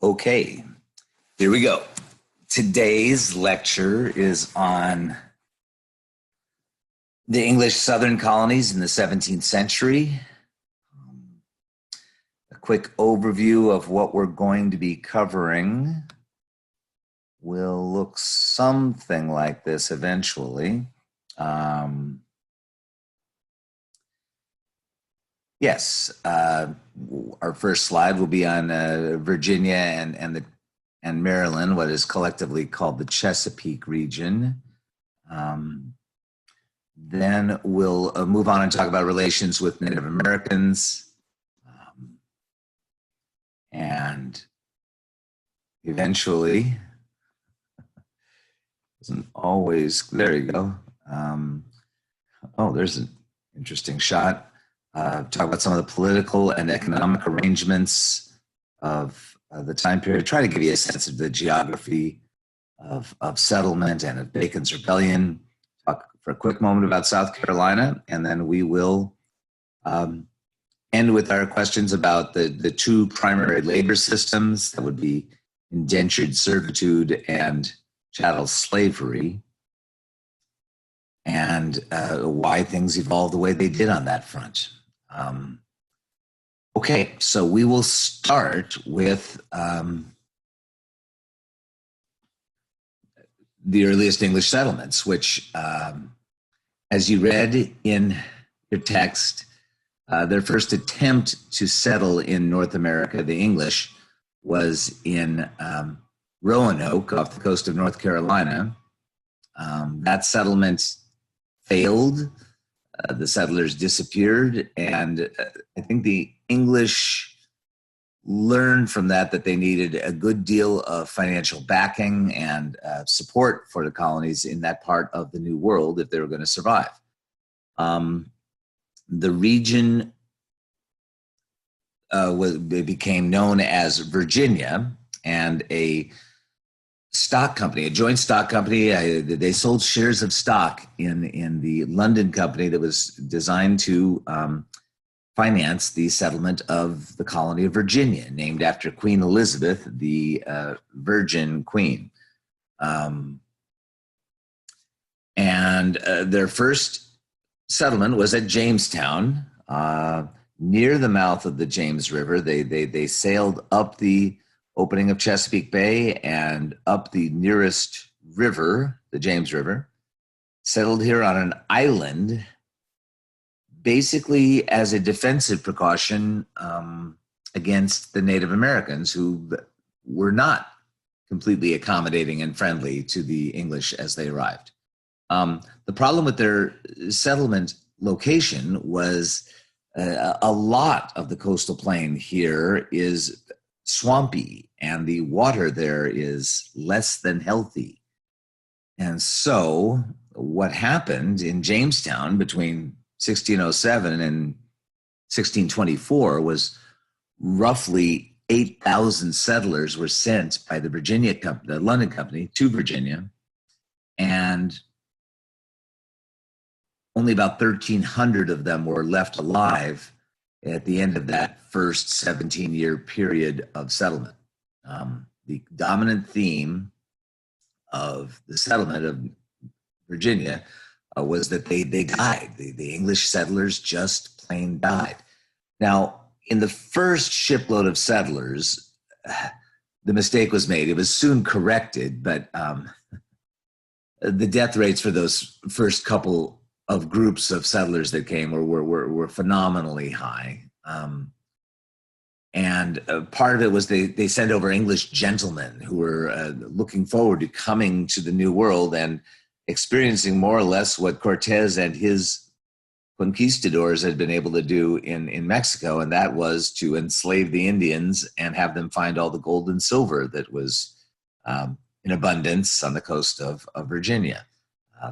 Okay, here we go. Today's lecture is on the English Southern colonies in the 17th century. A quick overview of what we're going to be covering will look something like this eventually. Our first slide will be on Virginia and Maryland, what is collectively called the Chesapeake region. Then we'll move on and talk about relations with Native Americans. And eventually, isn't always, there you go. There's an interesting shot. Talk about some of the political and economic arrangements of the time period. Try to give you a sense of the geography of settlement and of Bacon's Rebellion. Talk for a quick moment about South Carolina, and then we will end with our questions about the two primary labor systems. That would be indentured servitude and chattel slavery, and why things evolved the way they did on that front. Okay, so we will start with the earliest English settlements, which, as you read in your text, their first attempt to settle in North America, the English, was in Roanoke off the coast of North Carolina. That settlement failed. The settlers disappeared, and I think the English learned from that they needed a good deal of financial backing and support for the colonies in that part of the New World if they were going to survive. The region became known as Virginia, and a stock company, a joint stock company. They sold shares of stock in the London company that was designed to finance the settlement of the colony of Virginia, named after Queen Elizabeth, the Virgin Queen. Their first settlement was at Jamestown, near the mouth of the James River. They sailed up the opening of Chesapeake Bay and up the nearest river, the James River, settled here on an island, basically as a defensive precaution against the Native Americans, who were not completely accommodating and friendly to the English as they arrived. The problem with their settlement location was a lot of the coastal plain here is swampy, and the water there is less than healthy. And so what happened in Jamestown between 1607 and 1624 was roughly 8,000 settlers were sent by the London company to Virginia, and only about 1,300 of them were left alive at the end of that first 17-year period of settlement. The dominant theme of the settlement of Virginia was that they died. The English settlers just plain died. Now, in the first shipload of settlers, the mistake was made. It was soon corrected, but the death rates for those first couple of groups of settlers that came were phenomenally high. Part of it was they sent over English gentlemen who were looking forward to coming to the New World and experiencing more or less what Cortez and his conquistadors had been able to do in Mexico, and that was to enslave the Indians and have them find all the gold and silver that was in abundance on the coast of Virginia.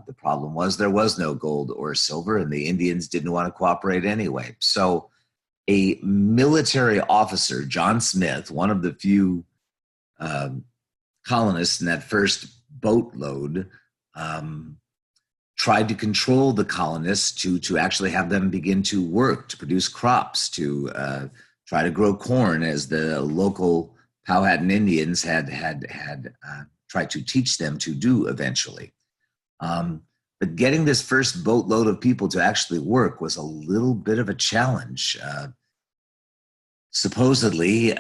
The problem was there was no gold or silver, and the Indians didn't want to cooperate anyway. So a military officer, John Smith, one of the few colonists in that first boatload, tried to control the colonists to actually have them begin to work, to produce crops, to try to grow corn as the local Powhatan Indians had tried to teach them to do eventually. But getting this first boatload of people to actually work was a little bit of a challenge. Supposedly,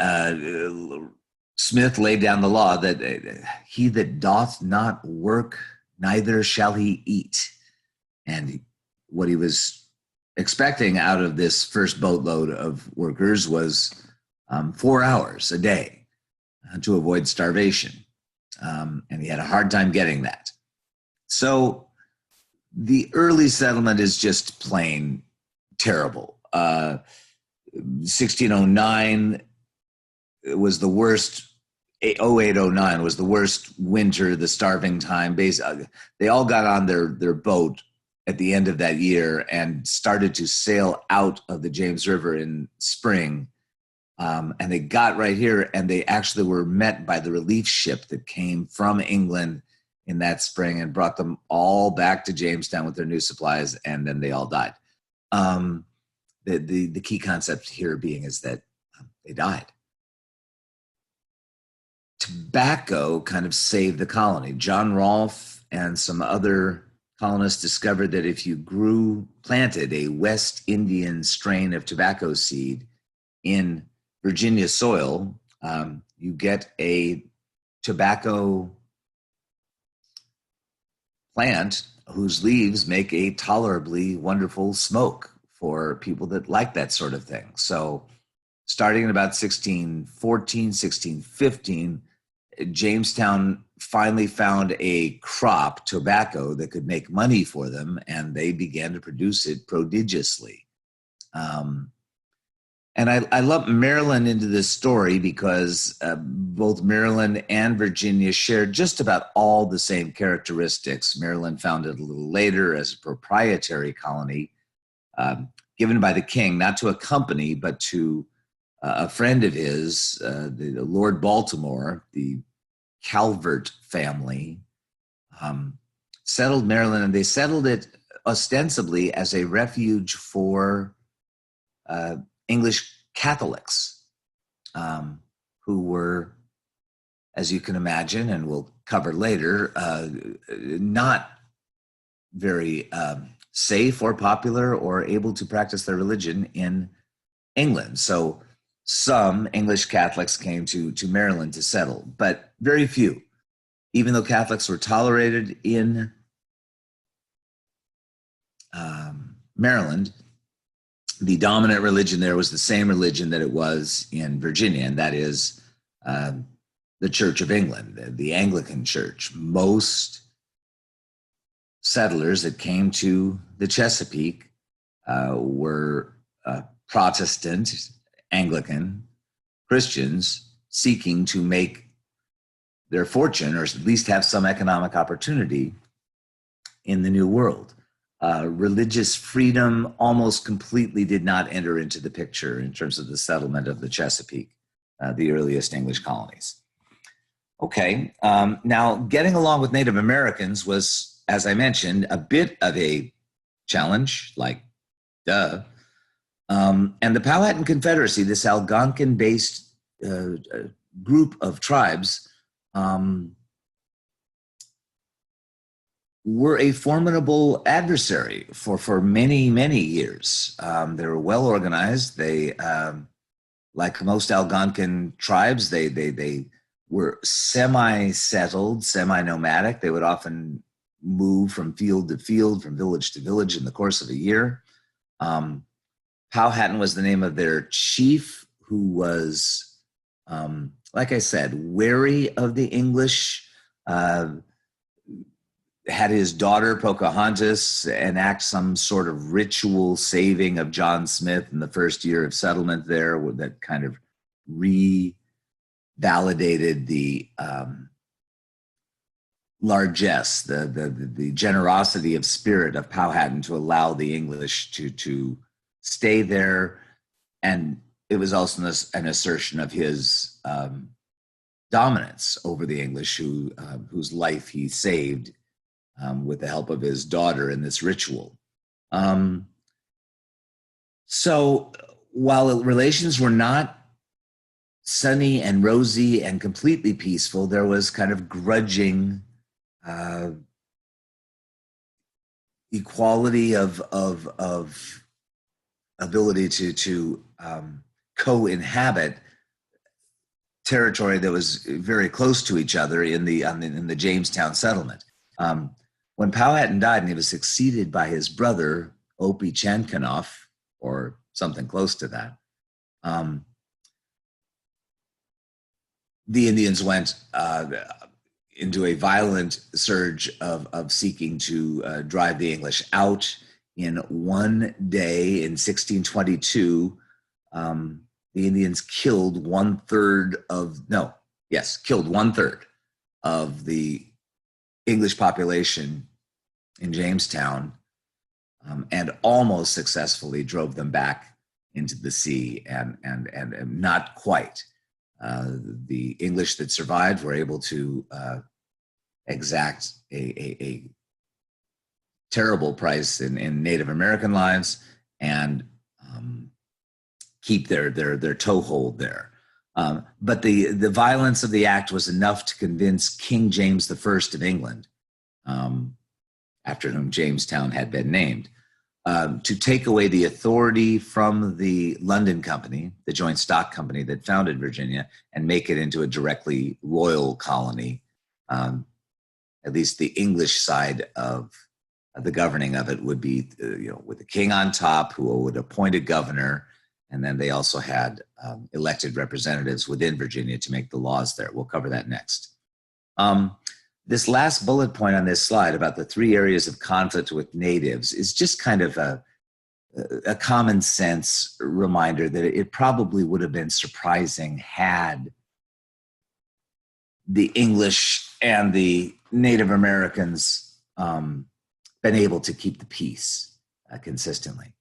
Smith laid down the law that he that doth not work, neither shall he eat. And what he was expecting out of this first boatload of workers was 4 hours a day to avoid starvation. And he had a hard time getting that. So the early settlement is just plain terrible. 1609 was the worst. 0809 was the worst winter, the starving time. Basically, they all got on their boat at the end of that year and started to sail out of the James River in spring. And they got right here, and they actually were met by the relief ship that came from England in that spring and brought them all back to Jamestown with their new supplies, and then they all died. The key concept here being is that they died. Tobacco kind of saved the colony. John Rolfe and some other colonists discovered that if you planted a West Indian strain of tobacco seed in Virginia soil, you get a tobacco plant whose leaves make a tolerably wonderful smoke for people that like that sort of thing. So starting in about 1614, 1615, Jamestown finally found a crop, tobacco, that could make money for them, and they began to produce it prodigiously. And I lump Maryland into this story because both Maryland and Virginia shared just about all the same characteristics. Maryland founded a little later as a proprietary colony, given by the king, not to a company, but to a friend of his, the Lord Baltimore, the Calvert family, settled Maryland, and they settled it ostensibly as a refuge for English Catholics, who were, as you can imagine, and we'll cover later, not very safe or popular or able to practice their religion in England. So some English Catholics came to Maryland to settle, but very few. Even though Catholics were tolerated in Maryland, the dominant religion there was the same religion that it was in Virginia, and that is the Church of England, the Anglican Church. Most settlers that came to the Chesapeake were Protestant, Anglican Christians seeking to make their fortune, or at least have some economic opportunity in the New World. Religious freedom almost completely did not enter into the picture in terms of the settlement of the Chesapeake, the earliest English colonies. Okay, now getting along with Native Americans was, as I mentioned, a bit of a challenge, like duh. And the Powhatan Confederacy, this Algonquin-based group of tribes, were a formidable adversary for many, many years. They were well organized. They, like most Algonquin tribes, they were semi-settled, semi-nomadic. They would often move from field to field, from village to village in the course of a year. Powhatan was the name of their chief, who was, like I said, wary of the English, had his daughter Pocahontas enact some sort of ritual saving of John Smith in the first year of settlement there, that kind of revalidated the largesse, the generosity of spirit of Powhatan to allow the English to stay there. And it was also an assertion of his dominance over the English, whose life he saved with the help of his daughter in this ritual. So while relations were not sunny and rosy and completely peaceful. There was kind of grudging uh, equality of ability to co-inhabit territory that was very close to each other in the Jamestown settlement. When Powhatan died and he was succeeded by his brother, Opie Chankanoff, or something close to that, the Indians went into a violent surge of seeking to drive the English out. In one day in 1622, the Indians killed killed one third of the English population in Jamestown, and almost successfully drove them back into the sea, and not quite. The English that survived were able to exact a terrible price in Native American lives and keep their toehold there. But the violence of the act was enough to convince King James I of England, after whom Jamestown had been named, to take away the authority from the London Company, the joint stock company that founded Virginia, and make it into a directly royal colony. At least the English side of the governing of it would be, with the king on top, who would appoint a governor, and then they also had elected representatives within Virginia to make the laws there. We'll cover that next. This last bullet point on this slide about the 3 areas of conflict with natives is just kind of a common sense reminder that it probably would have been surprising had the English and the Native Americans been able to keep the peace consistently.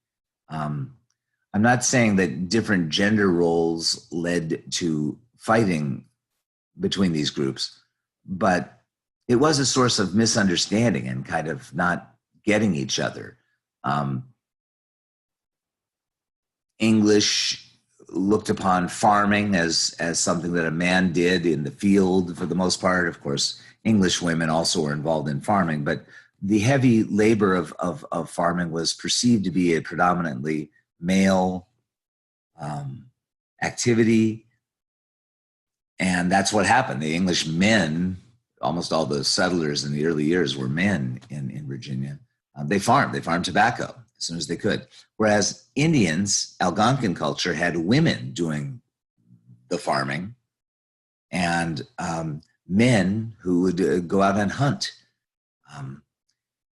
I'm not saying that different gender roles led to fighting between these groups, but it was a source of misunderstanding and kind of not getting each other. English looked upon farming as something that a man did in the field for the most part. Of course, English women also were involved in farming, but the heavy labor of farming was perceived to be a predominantly male activity. And that's what happened. The English men, almost all the settlers in the early years were men in Virginia. They farmed tobacco as soon as they could. Whereas Indians, Algonquin culture, had women doing the farming and men who would go out and hunt.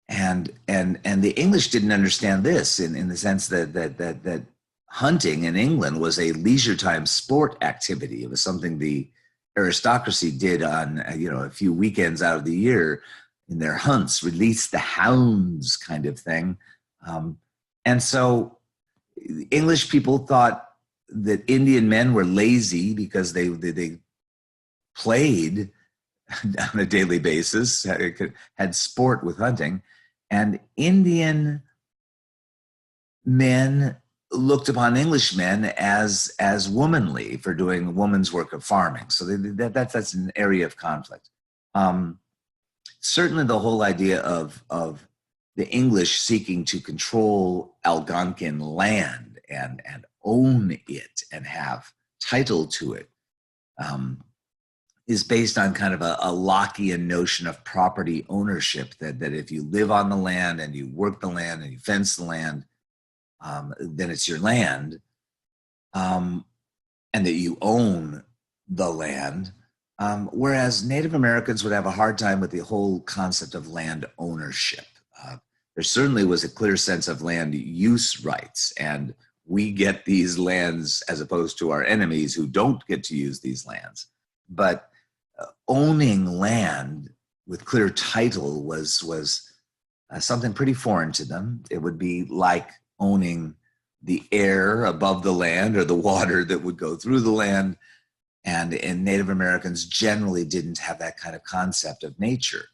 And the English didn't understand this in the sense that hunting in England was a leisure time sport activity. It was something the aristocracy did on a few weekends out of the year in their hunts, release the hounds kind of thing. And so English people thought that Indian men were lazy because they played on a daily basis, had sport with hunting, and Indian men looked upon Englishmen as womanly for doing woman's work of farming. So that's an area of conflict. Certainly the whole idea of the English seeking to control Algonquin land and own it and have title to it is based on kind of a Lockean notion of property ownership, that if you live on the land and you work the land and you fence the land, then it's your land, and that you own the land. Whereas Native Americans would have a hard time with the whole concept of land ownership. There certainly was a clear sense of land use rights, and we get these lands as opposed to our enemies who don't get to use these lands. But owning land with clear title was something pretty foreign to them. It would be like owning the air above the land or the water that would go through the land. And Native Americans generally didn't have that kind of concept of nature.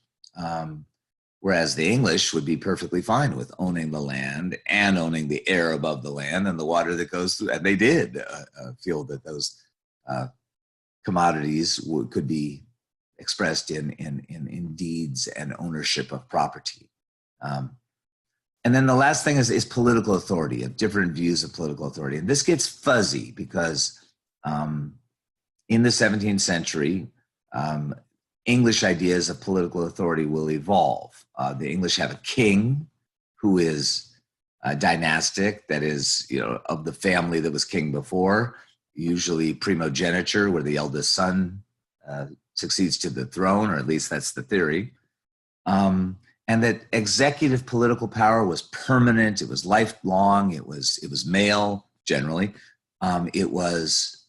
Whereas the English would be perfectly fine with owning the land and owning the air above the land and the water that goes through. And they did feel that those commodities could be expressed in deeds and ownership of property. And then the last thing is political authority, of different views of political authority. And this gets fuzzy because in the 17th century, English ideas of political authority will evolve. The English have a king who is dynastic, that is, of the family that was king before, usually primogeniture, where the eldest son succeeds to the throne, or at least that's the theory. And that executive political power was permanent. It was lifelong. It was male generally. It was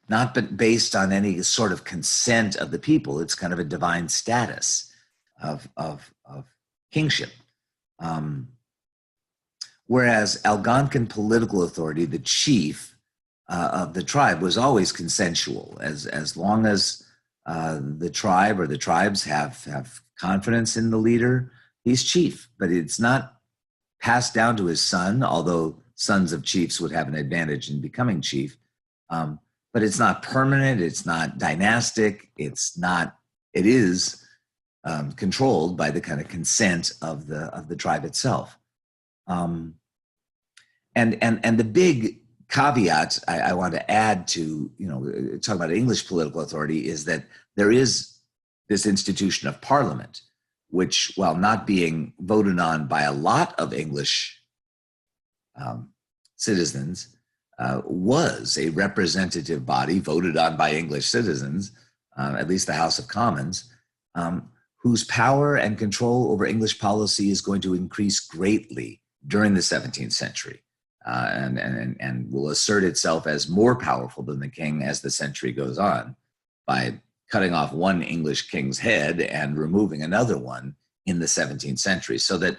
not based on any sort of consent of the people. It's kind of a divine status of kingship. Whereas Algonquin political authority, the chief of the tribe, was always consensual. As long as the tribe or the tribes have confidence in the leader, he's chief. But it's not passed down to his son, although sons of chiefs would have an advantage in becoming chief. But it's not permanent. It's not dynastic. It is controlled by the kind of consent of the tribe itself. And the big caveat I want to add to, talk about English political authority, is that there is this institution of parliament, which, while not being voted on by a lot of English citizens, was a representative body voted on by English citizens, at least the House of Commons, whose power and control over English policy is going to increase greatly during the 17th century. And will assert itself as more powerful than the king as the century goes on, by cutting off one English king's head and removing another one in the 17th century. So that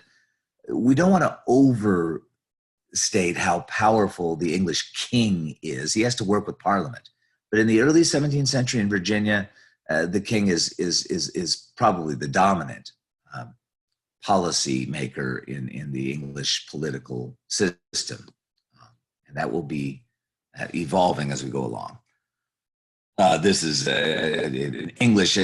we don't want to overstate how powerful the English king is. He has to work with Parliament. But in the early 17th century in Virginia, the king is probably the dominant policy maker in the English political system. And that will be evolving as we go along. This is an English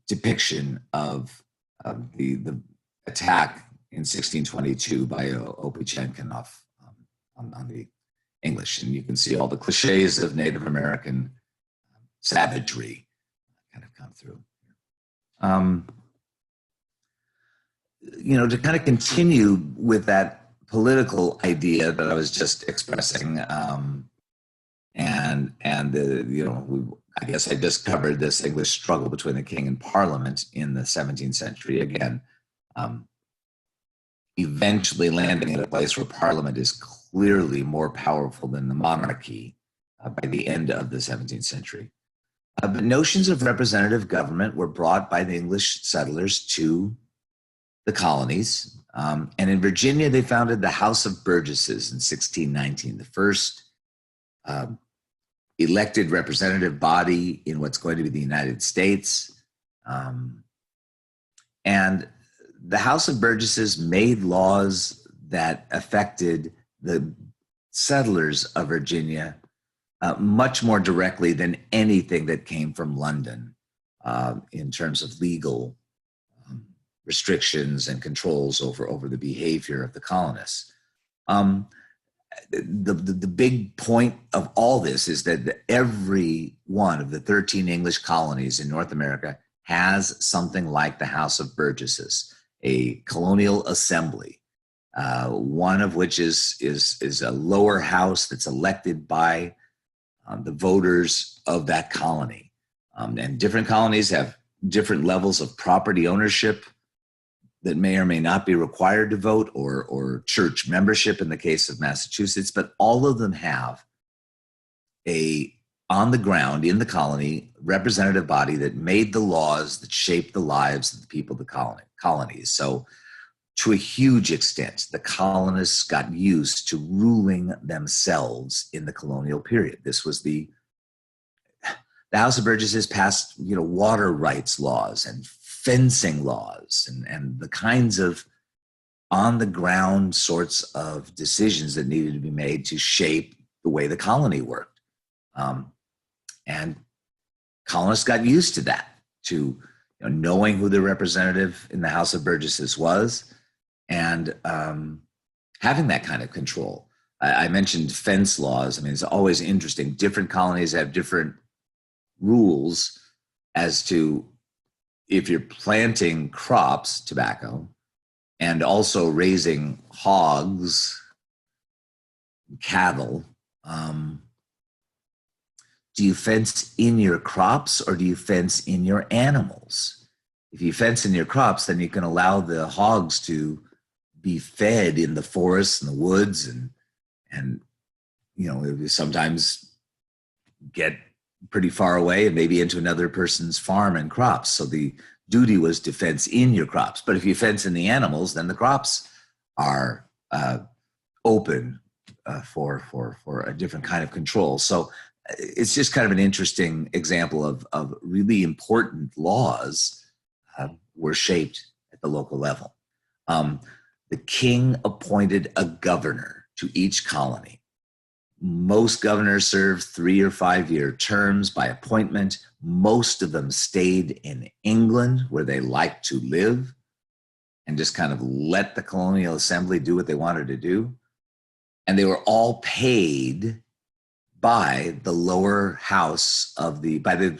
depiction of the attack in 1622 by Opichenkin on the English. And you can see all the cliches of Native American savagery kind of come through. To kind of continue with that political idea that I was just expressing, I guess I just covered this English struggle between the king and Parliament in the 17th century. Again, eventually landing at a place where Parliament is clearly more powerful than the monarchy by the end of the 17th century. But notions of representative government were brought by the English settlers to the colonies. And in Virginia, they founded the House of Burgesses in 1619, the first elected representative body in what's going to be the United States. And the House of Burgesses made laws that affected the settlers of Virginia much more directly than anything that came from London in terms of legal restrictions and controls over the behavior of the colonists. The big point of all this is that every one of the 13 English colonies in North America has something like the House of Burgesses, a colonial assembly, one of which is a lower house that's elected by the voters of that colony. And different colonies have different levels of property ownership that may or may not be required to vote, or church membership in the case of Massachusetts, but all of them have on the ground in the colony representative body that made the laws that shaped the lives of the people of the colonies. So to a huge extent, the colonists got used to ruling themselves in the colonial period. This was the House of Burgesses passed, water rights laws and fencing laws and the kinds of on the ground sorts of decisions that needed to be made to shape the way the colony worked. And colonists got used to that, to knowing who the representative in the House of Burgesses was, and having that kind of control. I mentioned fence laws. I mean, it's always interesting. Different colonies have different rules as to if you're planting crops, tobacco, and also raising hogs, cattle. Do you fence in your crops or do you fence in your animals? If you fence in your crops, then you can allow the hogs to be fed in the forests and the woods, and sometimes get pretty far away and maybe into another person's farm and crops. So the duty was to fence in your crops. But if you fence in the animals, then the crops are open for a different kind of control. So it's just kind of an interesting example of really important laws were shaped at the local level. The king appointed a governor to each colony. Most governors served 3 or 5 year terms by appointment. Most of them stayed in England, where they liked to live, and just kind of let the colonial assembly do what they wanted to do. And they were all paid by the lower house by the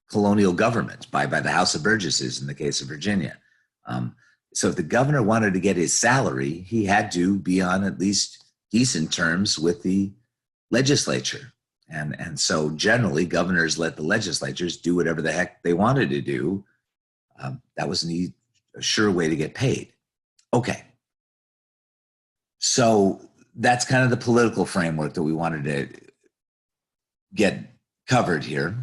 colonial government, by the House of Burgesses in the case of Virginia. So if the governor wanted to get his salary, he had to be on at least decent terms with the legislature. And so generally, governors let the legislatures do whatever the heck they wanted to do. That was a sure way to get paid. Okay. So that's kind of the political framework that we wanted to get covered here.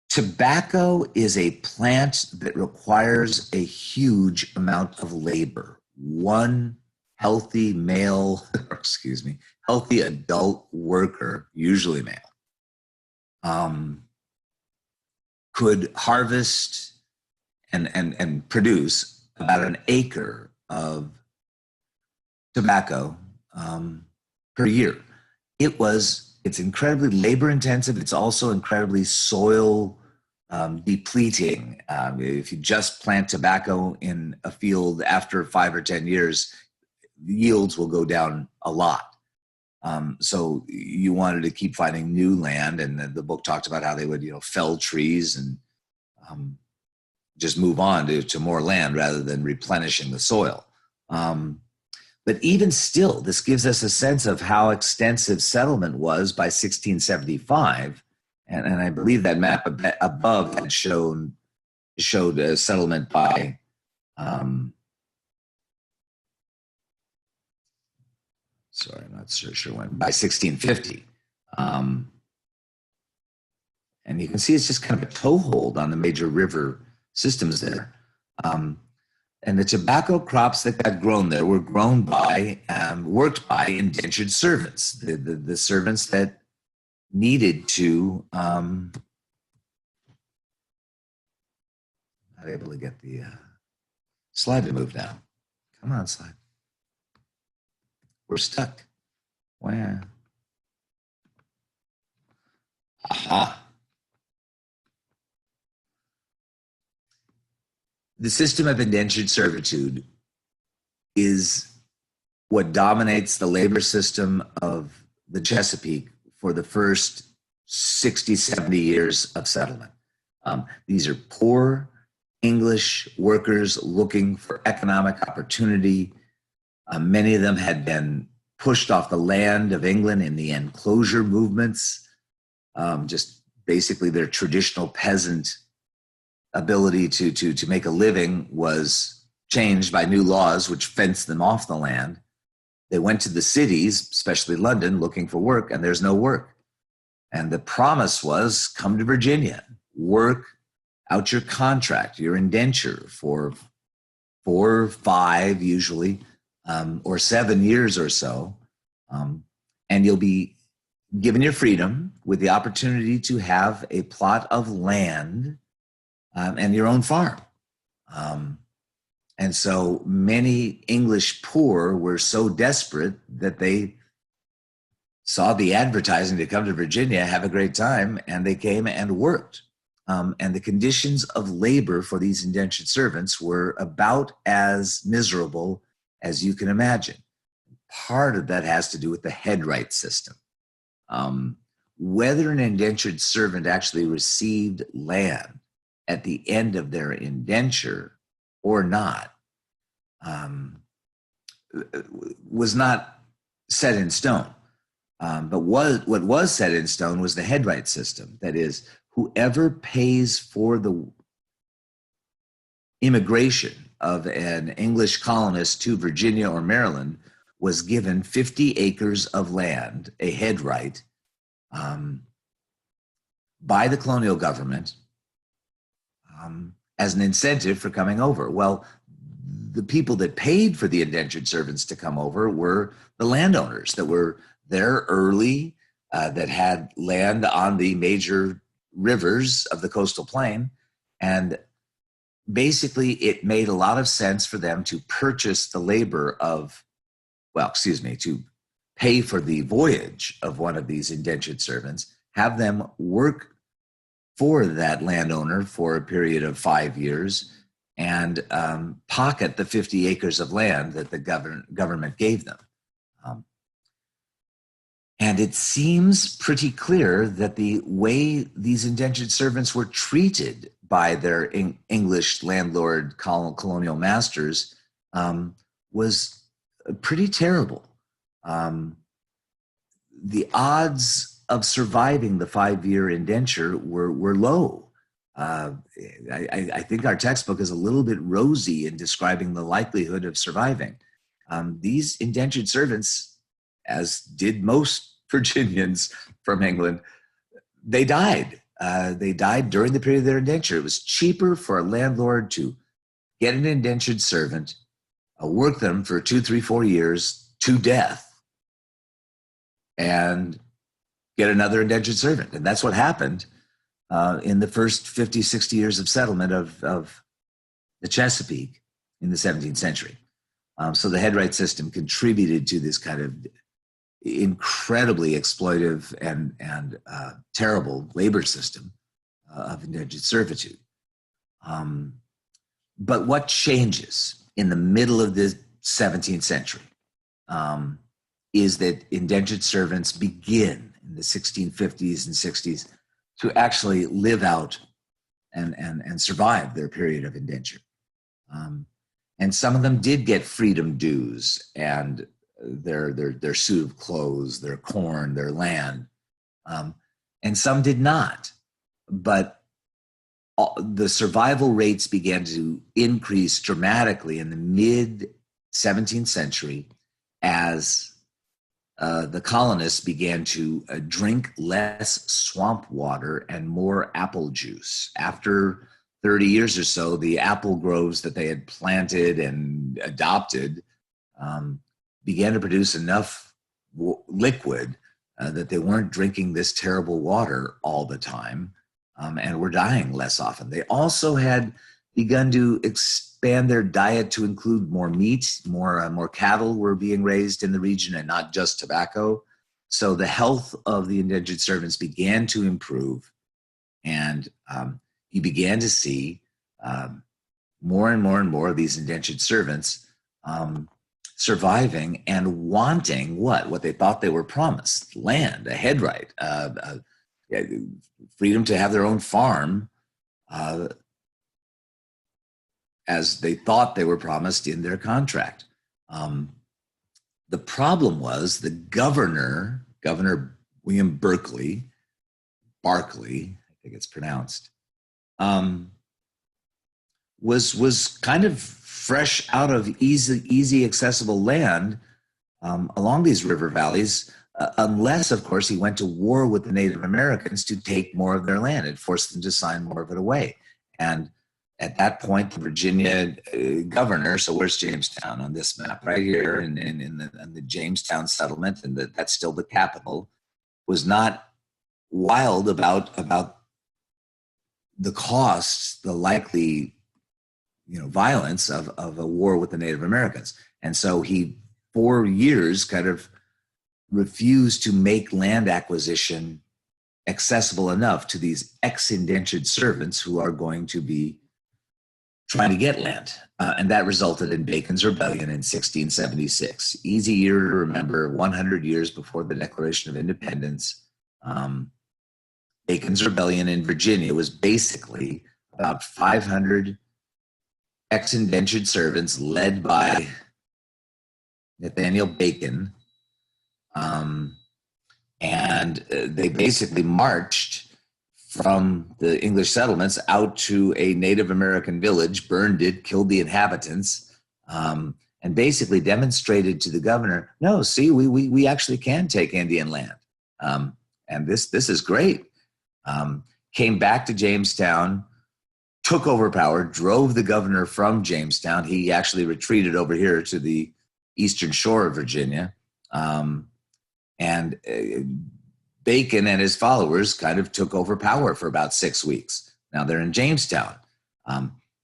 Tobacco is a plant that requires a huge amount of labor. One healthy healthy adult worker, usually male, could harvest and produce about an acre of tobacco per year. It's incredibly labor intensive. It's also incredibly soil depleting. If you just plant tobacco in a field after 5 or 10 years, yields will go down a lot. So you wanted to keep finding new land, and the book talked about how they would, fell trees and just move on to more land rather than replenishing the soil. But even still, this gives us a sense of how extensive settlement was by 1675. And I believe that map above had showed a settlement by sorry, I'm not sure when, by 1650. And you can see it's just kind of a toehold on the major river systems there. And the tobacco crops that got grown there were grown by, worked by indentured servants, the servants that needed to, not able to get the slide to move now. Come on, slide. We're stuck. Wow. Aha. The system of indentured servitude is what dominates the labor system of the Chesapeake for the first 60, 70 years of settlement. These are poor English workers looking for economic opportunity. Many of them had been pushed off the land of England in the enclosure movements. Just basically their traditional peasant ability to make a living was changed by new laws which fenced them off the land. They went to the cities, especially London, looking for work, and there's no work. And the promise was, come to Virginia, work out your contract, your indenture for 4, 5 usually, or 7 years or so, and you'll be given your freedom with the opportunity to have a plot of land and your own farm. And so many English poor were so desperate that they saw the advertising to come to Virginia, have a great time, and they came and worked. And the conditions of labor for these indentured servants were about as miserable as you can imagine. Part of that has to do with the headright system. Whether an indentured servant actually received land at the end of their indenture or not was not set in stone. But what was set in stone was the headright system. That is, whoever pays for the immigration of an English colonist to Virginia or Maryland was given 50 acres of land, a headright, by the colonial government as an incentive for coming over. Well, the people that paid for the indentured servants to come over were the landowners that were there early, that had land on the major rivers of the coastal plain. And basically, it made a lot of sense for them to purchase the labor of, to pay for the voyage of one of these indentured servants, have them work for that landowner for a period of 5 years, and pocket the 50 acres of land that the government gave them. And it seems pretty clear that the way these indentured servants were treated by their English landlord colonial masters was pretty terrible. The odds of surviving the 5-year indenture were low. I think our textbook is a little bit rosy in describing the likelihood of surviving. These indentured servants, as did most Virginians from England, they died. They died during the period of their indenture. It was cheaper for a landlord to get an indentured servant, work them for 2, 3, 4 years to death, and get another indentured servant. And that's what happened in the first 50, 60 years of settlement of the Chesapeake in the 17th century. So the headright system contributed to this kind of incredibly exploitive and terrible labor system of indentured servitude. But what changes in the middle of the 17th century is that indentured servants begin in the 1650s and 60s to actually live out and survive their period of indenture. And some of them did get freedom dues and their suit of clothes, their corn, their land, and some did not. But the survival rates began to increase dramatically in the mid-17th century as the colonists began to drink less swamp water and more apple juice. After 30 years or so, the apple groves that they had planted and adopted began to produce enough liquid that they weren't drinking this terrible water all the time, and were dying less often. They also had begun to expand their diet to include more meat, more cattle were being raised in the region, and not just tobacco. So the health of the indentured servants began to improve, and you began to see more and more and more of these indentured servants surviving and wanting what they thought they were promised: land, a headright, freedom to have their own farm, as they thought they were promised in their contract. The problem was the Governor William Barclay, I think it's pronounced, was kind of fresh out of easy accessible land along these river valleys, unless, of course, he went to war with the Native Americans to take more of their land and force them to sign more of it away. And at that point, the Virginia governor, so where's Jamestown on this map? Right here in the Jamestown settlement, and that's still the capital, was not wild about the costs, the likely violence of a war with the Native Americans. And so he 4 years kind of refused to make land acquisition accessible enough to these ex-indentured servants who are going to be trying to get land. And that resulted in Bacon's Rebellion in 1676. Easy year to remember, 100 years before the Declaration of Independence. Bacon's Rebellion in Virginia was basically about 500 ex-indentured servants led by Nathaniel Bacon. And they basically marched from the English settlements out to a Native American village, burned it, killed the inhabitants, and basically demonstrated to the governor, no, see, we actually can take Indian land. And this is great. Came back to Jamestown, took over power, drove the governor from Jamestown. He actually retreated over here to the eastern shore of Virginia. And Bacon and his followers kind of took over power for about 6 weeks. Now they're in Jamestown.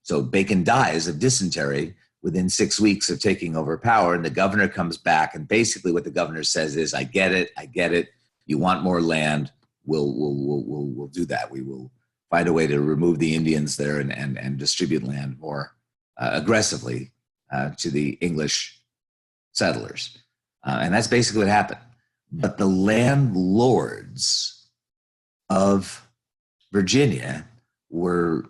So Bacon dies of dysentery within 6 weeks of taking over power, and the governor comes back, and basically what the governor says is, I get it. You want more land, we'll do that. We will find a way to remove the Indians there and distribute land more aggressively to the English settlers. And that's basically what happened. But the landlords of Virginia were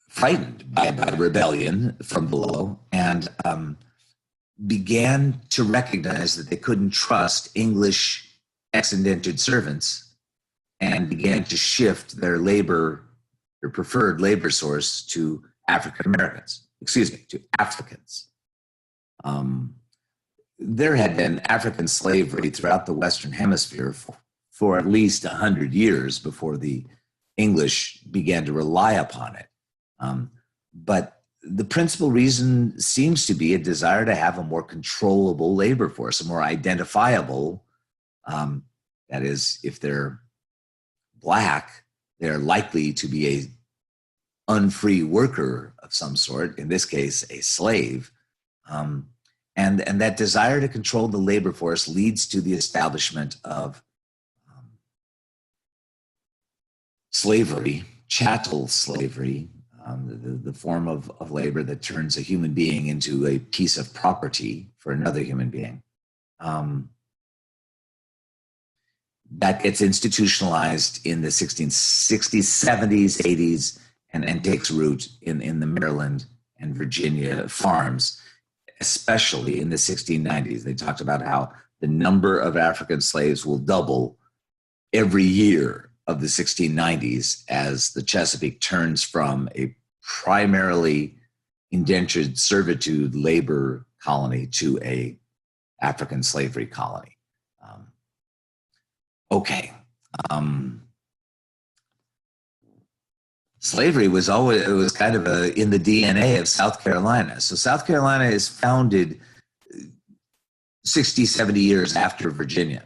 frightened by rebellion from below and began to recognize that they couldn't trust English ex-indentured servants and began to shift their preferred labor source to African Americans, to Africans. There had been African slavery throughout the Western Hemisphere for at least 100 years before the English began to rely upon it. But the principal reason seems to be a desire to have a more controllable labor force, a more identifiable, that is, if they're Black, they're likely to be a unfree worker of some sort, in this case, a slave. And that desire to control the labor force leads to the establishment of slavery, chattel slavery, the form of labor that turns a human being into a piece of property for another human being. That gets institutionalized in the 1660s, 70s, 80s, and takes root in the Maryland and Virginia farms, especially in the 1690s. They talked about how the number of African slaves will double every year of the 1690s as the Chesapeake turns from a primarily indentured servitude labor colony to a African slavery colony. Slavery was kind of in the DNA of South Carolina. So South Carolina is founded 60, 70 years after Virginia.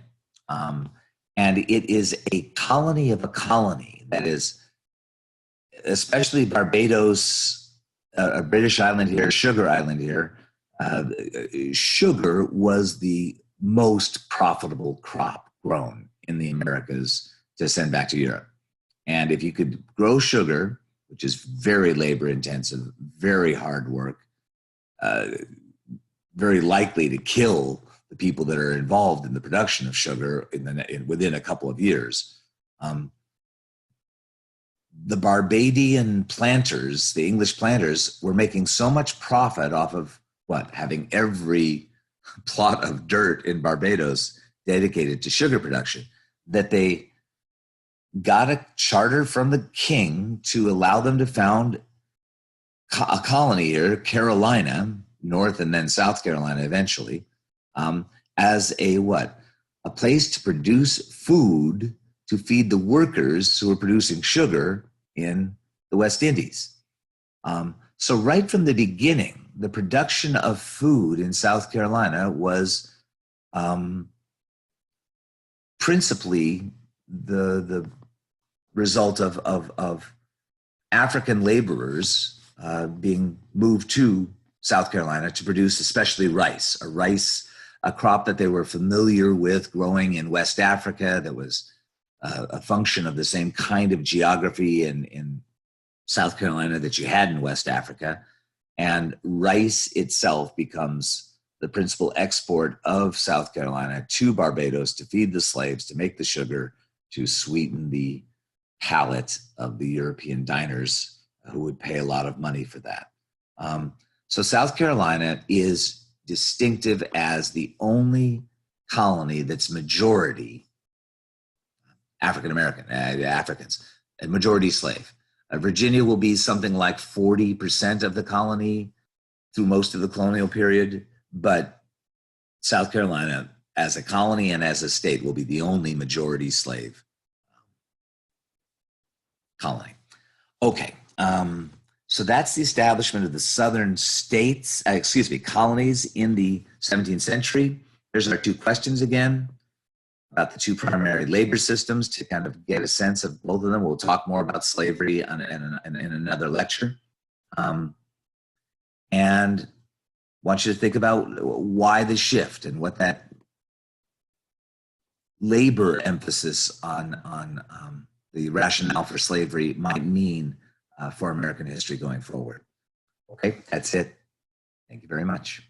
And it is a colony of a colony. That is, especially Barbados, a British island here, Sugar Island here. Sugar was the most profitable crop grown in the Americas to send back to Europe. And if you could grow sugar, which is very labor intensive, very hard work, very likely to kill the people that are involved in the production of sugar within a couple of years. The Barbadian planters, the English planters, were making so much profit off of having every plot of dirt in Barbados dedicated to sugar production, that they got a charter from the king to allow them to found a colony here, Carolina, North and then South Carolina eventually, as a place to produce food to feed the workers who were producing sugar in the West Indies. So right from the beginning, the production of food in South Carolina was principally the result of African laborers being moved to South Carolina to produce especially rice, a crop that they were familiar with growing in West Africa, that was a function of the same kind of geography in South Carolina that you had in West Africa. And rice itself becomes the principal export of South Carolina to Barbados to feed the slaves, to make the sugar, to sweeten the palate of the European diners who would pay a lot of money for that. So South Carolina is distinctive as the only colony that's majority African American, Africans, a majority slave. Virginia will be something like 40% of the colony through most of the colonial period, but South Carolina as a colony and as a state will be the only majority slave colony. Okay, so that's the establishment of the southern states, colonies in the 17th century. There's our two questions again about the two primary labor systems to kind of get a sense of both of them. We'll talk more about slavery in another lecture. And want you to think about why the shift and what that labor emphasis on the rationale for slavery might mean for American history going forward. Okay, that's it. Thank you very much.